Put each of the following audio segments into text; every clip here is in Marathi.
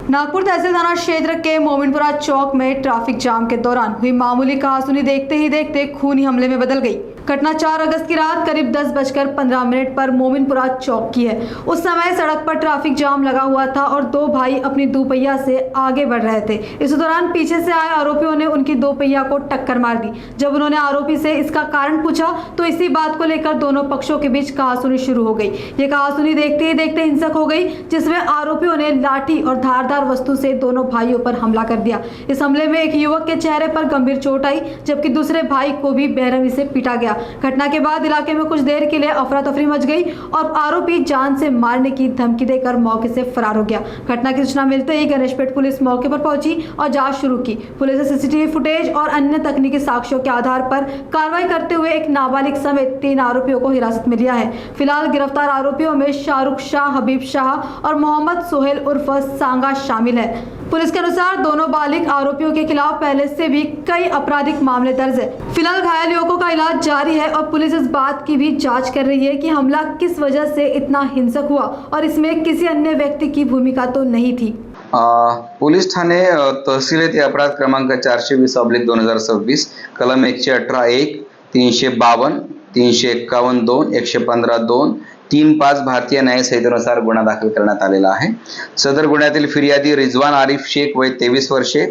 नागपुर तहसील थाना क्षेत्र के मोमिनपुरा चौक में ट्रैफिक जाम के दौरान हुई मामूली कहासुनी देखते ही देखते खूनी हमले में बदल गई। घटना 4 अगस्त की रात करीब 10:15 पर मोमिनपुरा चौक की है। उस समय सड़क पर ट्रैफिक जाम लगा हुआ था और दो भाई अपनी दोपहिया से आगे बढ़ रहे थे। इस दौरान पीछे से आए आरोपियों ने उनकी दोपहिया को टक्कर मार दी। जब उन्होंने आरोपी से इसका कारण पूछा तो इसी बात को लेकर दोनों पक्षों के बीच कहासुनी शुरू हो गई। ये कहासुनी देखते ही देखते हिंसक हो गई, जिसमें आरोपियों ने लाठी और धारदार वस्तु से दोनों भाइयों पर हमला कर दिया। इस हमले में एक युवक के चेहरे पर गंभीर चोट आई, जबकि दूसरे भाई को भी बेरहमी से पीटा गया। घटना के बाद इलाके में कुछ देर के लिए अफरा तफरी मच गई और आरोपी जान से मारने की धमकी देकर मौके से फरार हो गया। घटना की सूचना मिलते ही गणेशपेट पुलिस मौके पर पहुंची और जांच शुरू की। पुलिस ने सीसीटीवी फुटेज और अन्य तकनीकी साक्ष्यों के आधार पर कार्रवाई करते हुए एक नाबालिग समेत 3 आरोपियों को हिरासत में लिया है। फिलहाल गिरफ्तार आरोपियों में शाहरुख शाह, हबीब शाह और मोहम्मद सोहेल उर्फ सांगा शामिल है। पुलिस के अनुसार दोनों बालिग आरोपियों के खिलाफ पहले से भी कई आपराधिक मामले दर्ज है। फिलहाल घायल युवकों का इलाज जारी है और पुलिस इस बात की भी जांच कर रही है कि हमला किस वजह से इतना हिंसक हुआ और इसमें किसी अन्य व्यक्ति की भूमिका तो नहीं थी। पोलीस ठाणे तहसील येथे अपराध क्रमांक 420/2026 कलम 118(1), 352, 351(2), 115(2), 3-5 भारतीय न्याय संहितेनुसार गुन्हा दाखल करण्यात आलेला आहे। सदर गुन्ह्यातील फिर्यादी रिजवान आरिफ शेख वय 23 वर्षे,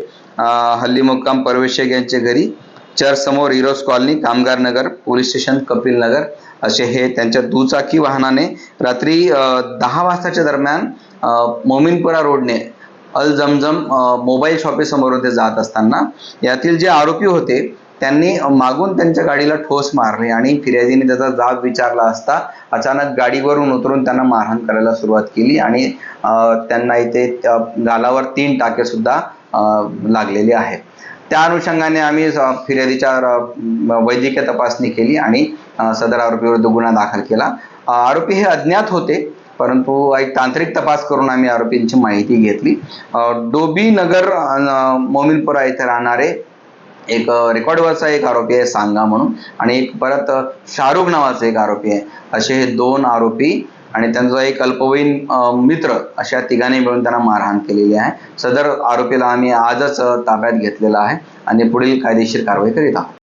हल्ली मुक्काम परवेश शेख यांच्या घरी, चर्चसमोर इरोज कॉलनी, कामगार नगर, पोलीस स्टेशन कपिल नगर असे हे त्यांच्या दुचाकी वाहनाने रात्री 10 वाजताच्या दरम्यान मोमिनपुरा रोडने अल जमजम मोबाईल शॉपीसमोरून ते जात असताना यातील जे आरोपी होते त्यांनी मागून त्यांच्या गाडीला ठोस मारली आणि फिर्यादीने त्याचा जाब विचारला असता अचानक गाडीवरून उतरून त्यांना मारहाण करायला सुरुवात केली आणि त्यांना इथे गालावर 3 टाके सुद्धा लागलेले आहेत। त्या अनुषंगाने आम्ही फिर्यादीच्या वैद्यकीय तपासणी केली आणि सदर आरोपी विरुद्ध गुन्हा दाखल केला। आरोपी हे अज्ञात होते, परंतु एक तांत्रिक तपास करून आम्ही आरोपींची माहिती घेतली। डोबी नगर मोमिनपुरा येथे राहणारे एक रेकॉर्डवरचा एक आरोपी आहे सांगा म्हणून आणि एक परत शाहरुख नावाचा एक आरोपी आहे। असे हे 2 आरोपी आणि त्यांचा एक अल्पवयीन मित्र अशा तिघांनी मिळून त्यांना मारहाण केलेली आहे। सदर आरोपीला आम्ही आजच ताब्यात घेतलेला आहे आणि पुढील कायदेशीर कारवाई करीत आहोत।